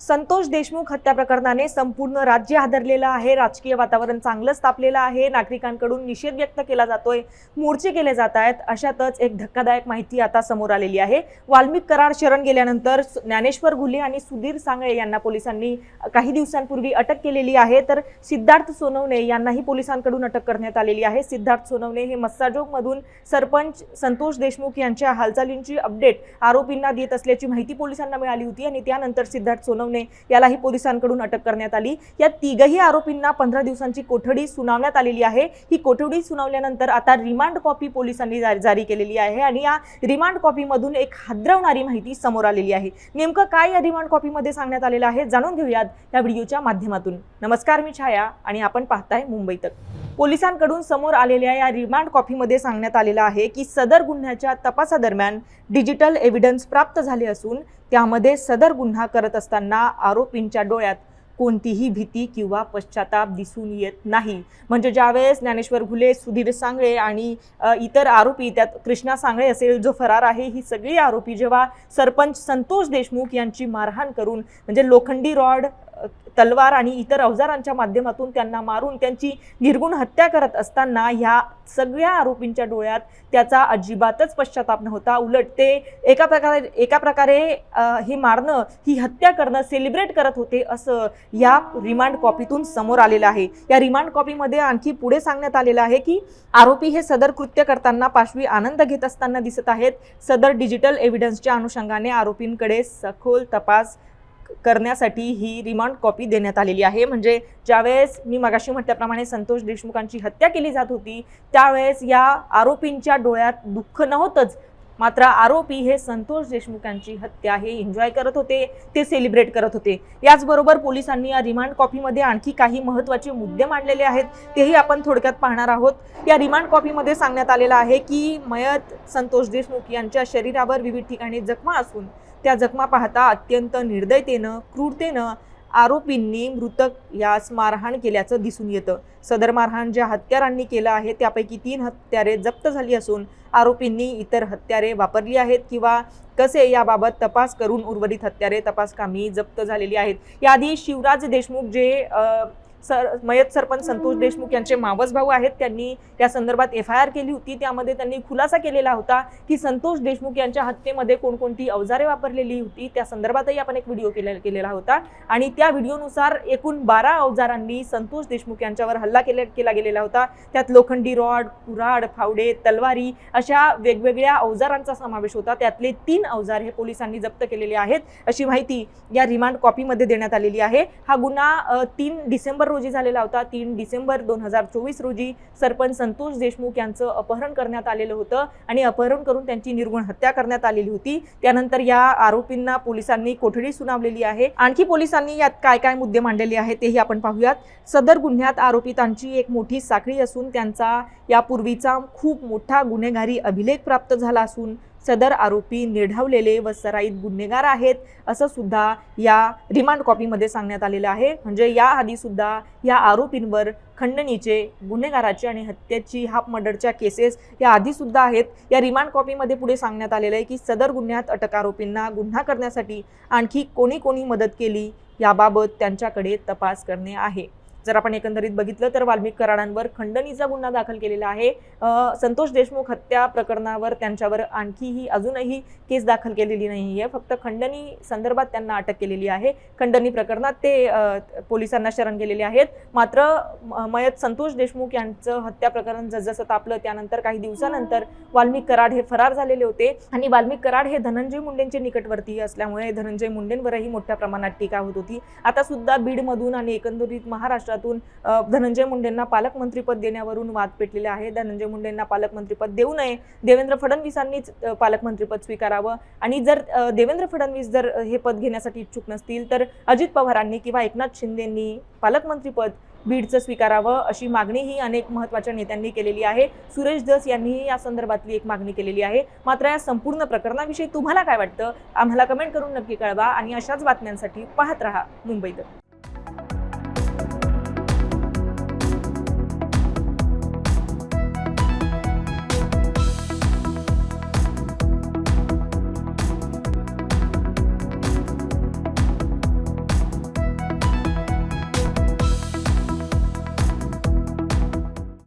संतोष देशमुख हत्या प्रकरणाने संपूर्ण राज्य हादरलेलं आहे। राजकीय वातावरण चांगलंच तापलेलं आहे। नागरिकांकडून निषेध व्यक्त केला जातोय, मोर्चे केले जात आहेत। अशातच एक धक्कादायक माहिती आता समोर आलेली आहे। वाल्मिक कराड शरण गेल्यानंतर ज्ञानेश्वर घुले आणि सुधीर सांगळे यांना पोलिसांनी काही दिवसांपूर्वी अटक केलेली आहे। तर सिद्धार्थ सोनवणे यांनाही पोलिसांकडून अटक करण्यात आलेली आहे। सिद्धार्थ सोनवणे हे मस्साजोगमधून सरपंच संतोष देशमुख यांच्या हालचालींची अपडेट आरोपींना देत असल्याची माहिती पोलिसांना मिळाली होती आणि त्यानंतर सिद्धार्थ सोनवणे यालाही पोलिसांकडून अटक करण्यात आली। या तिघही आरोपींना 15 दिवसांची कोठडी सुनावण्यात आलेली आहे। ही कोठडी सुनावल्यानंतर आता रिमांड कॉपी पोलिसांनी जारी केलेली आहे आणि या रिमांड कॉपी मधून एक हादरवणारी माहिती समोर आलेली आहे। नेमकं काय या रिमांड कॉपी मध्ये सांगण्यात आलेलं आहे जाणून घेऊयात या व्हिडिओच्या माध्यमातून। नमस्कार, मी छाया आणि आपण पाहताय मुंबई तक। पोलिसांकडून समोर आलेल्या या रिमांड कॉपीमध्ये सांगण्यात आलेलं आहे की सदर गुन्ह्याच्या तपासादरम्यान डिजिटल एव्हिडन्स प्राप्त झाले असून त्यामध्ये सदर गुन्हा करत असताना आरोपींच्या डोळ्यात कोणतीही भीती किंवा पश्चाताप दिसून येत नाही। म्हणजे ज्यावेळेस ज्ञानेश्वर घुले, सुधीर सांगळे आणि इतर आरोपी, त्यात कृष्णा सांगळे असेल जो फरार आहे, ही सगळी आरोपी जेव्हा सरपंच संतोष देशमुख यांची मारहाण करून म्हणजे लोखंडी रॉड, तलवार आणि इतर अवजारांच्या माध्यमातून त्यांना मारून त्यांची निर्गुण हत्या करत असताना ह्या सगळ्या आरोपींच्या डोळ्यात त्याचा अजिबातच पश्चाताप नव्हता। उलट ते एका प्रकारे हे मारणं, ही हत्या करणं सेलिब्रेट करत होते असं या रिमांड कॉपीतून समोर आलेलं आहे। या रिमांड कॉपीमध्ये आणखी पुढे सांगण्यात आलेलं आहे की आरोपी हे सदर कृत्य करताना पाशवी आनंद घेत असताना दिसत आहेत। सदर डिजिटल एव्हिडन्सच्या अनुषंगाने आरोपींकडे सखोल तपास करण्यासाठी ही रिमांड कॉपी देण्यात आलेली आहे। म्हणजे ज्यावेळेस मी मगाशी म्हटल्याप्रमाणे संतोष देशमुखांची हत्या केली जात होती त्यावेळेस या आरोपींच्या डोळ्यात दुःख नव्हतंच, मात्र आरोपी हे संतोष देशमुखांची हत्या हे एन्जॉय करत होते, ते सेलिब्रेट करत होते। याचबरोबर पोलिसांनी या रिमांड कॉपीमध्ये आणखी काही महत्त्वाचे मुद्दे मांडलेले आहेत, तेही आपण थोडक्यात पाहणार आहोत। या रिमांड कॉपीमध्ये सांगण्यात आलेलं आहे की मयत संतोष देशमुख यांच्या शरीरावर विविध ठिकाणी जखमा असून त्या जखमा पाहता अत्यंत निर्दयतेनं, क्रूरतेनं आरोपींनी मृतक यास मारहाण केल्याचं दिसून येतं। सदर मारहाण ज्या हत्यारांनी केलं आहे त्यापैकी 3 हत्यारे जप्त झाली असून आरोपींनी इतर हत्यारे वापरली आहेत किंवा कसे याबाबत तपास करून उर्वरित हत्यारे तपासकामी जप्त झालेली आहेत। याआधी शिवराज देशमुख जे मयत सरपंच संतोष देशमुख यांचे मावस भाऊ आहेत, त्यांनी या संदर्भात FIR केली होती। त्यामध्ये त्यांनी खुलासा केलेला होता की संतोष देशमुख यांच्या हत्येमध्ये कोणकोणती अवजारे वापरलेली होती। त्या संदर्भातही आपण एक व्हिडिओ केलेला होता आणि त्या व्हिडिओनुसार एकूण 12 अवजारांनी संतोष देशमुख यांच्यावर हल्ला केला गेलेला होता। त्यात लोखंडी रॉड, कुऱ्हाड, फावडे, तलवारी अशा वेगवेगळ्या अवजारांचा समावेश होता। त्यातले 3 अवजार हे पोलिसांनी जप्त केलेले आहेत अशी माहिती या रिमांड कॉपीमध्ये देण्यात आलेली आहे। हा गुन्हा 3 डिसेंबर रोजी झालेला होता। 3 डिसेंबर 2024 रोजी सरपंच संतोष देशमुख यांचं अपहरण करण्यात आलेलं होतं आणि अपहरण करून त्यांची निर्गुण हत्या करण्यात आलेली होती। त्यानंतर या आरोपींना पोलिसांनी कोठडी सुनावलेली आहे। आणखी पोलिसांनी यात काय काय मुद्दे मांडलेले आहेत तेही आपण पाहूयात। सदर गुन्ह्यात आरोपितांची एक मोठी साखळी असून त्यांचा यापूर्वीचा खूप मोठा गुन्हेगारी अभिलेख प्राप्त झाला असून सदर आरोपी निर्ढावलेले व सराईत गुन्हेगार आहेत असं सुद्धा या रिमांड कॉपीमध्ये सांगण्यात आलेलं आहे। म्हणजे याआधी सुद्धा या आरोपींवर खंडणीचे, गुन्हेगाराचे आणि हत्येची, हाफ मर्डरच्या केसेस या आधी सुद्धा आहेत। या रिमांड कॉपीमध्ये पुढे सांगण्यात आलेलं आहे की सदर गुन्ह्यात अटक आरोपींना गुन्हा करण्यासाठी आणखी कोणी मदत केली याबाबत त्यांच्याकडे तपास करणे आहे। जर आपण एकंदरीत बघितलं तर वाल्मिक कराडांवर खंडणीचा गुन्हा दाखल केलेला आहे। संतोष देशमुख हत्या प्रकरणावर त्यांच्यावर आणखीही अजूनही केस दाखल केलेली नाही आहे, फक्त खंडणी संदर्भात त्यांना अटक केलेली आहे। खंडणी प्रकरणात ते पोलिसांना शरण गेलेले आहेत। मात्र मयत संतोष देशमुख यांचं हत्या प्रकरण जसं तापलं त्यानंतर काही दिवसानंतर वाल्मिक कराड हे फरार झालेले होते आणि वाल्मिक कराड हे धनंजय मुंडेंचे निकटवर्तीय असल्यामुळे धनंजय मुंडेंवरही मोठ्या प्रमाणात टीका होत होती। आता सुद्धा बीडमधून आणि एकंदरीत महाराष्ट्रातून धनंजय मुंडेंना पालकमंत्रीपद देण्यावरून वाद पेटलेले आहे। धनंजय मुंडेंना पालकमंत्रीपद देऊ नये, देवेंद्र फडणवीसांनीच पालकमंत्रीपद स्वीकारावं आणि जर देवेंद्र फडणवीस जर हे पद घेण्यासाठी इच्छुक नसतील तर अजित पवारांनी किंवा एकनाथ शिंदेंनी पालकमंत्रीपद बीडचं स्वीकारावं अशी मागणीही अनेक महत्त्वाच्या नेत्यांनी केलेली आहे। सुरेश धस यांनीही या संदर्भातली एक मागणी केलेली आहे। मात्र या संपूर्ण प्रकरणाविषयी तुम्हाला काय वाटतं आम्हाला कमेंट करून नक्की कळवा आणि अशाच बातम्यांसाठी पाहत रहा मुंबई तक।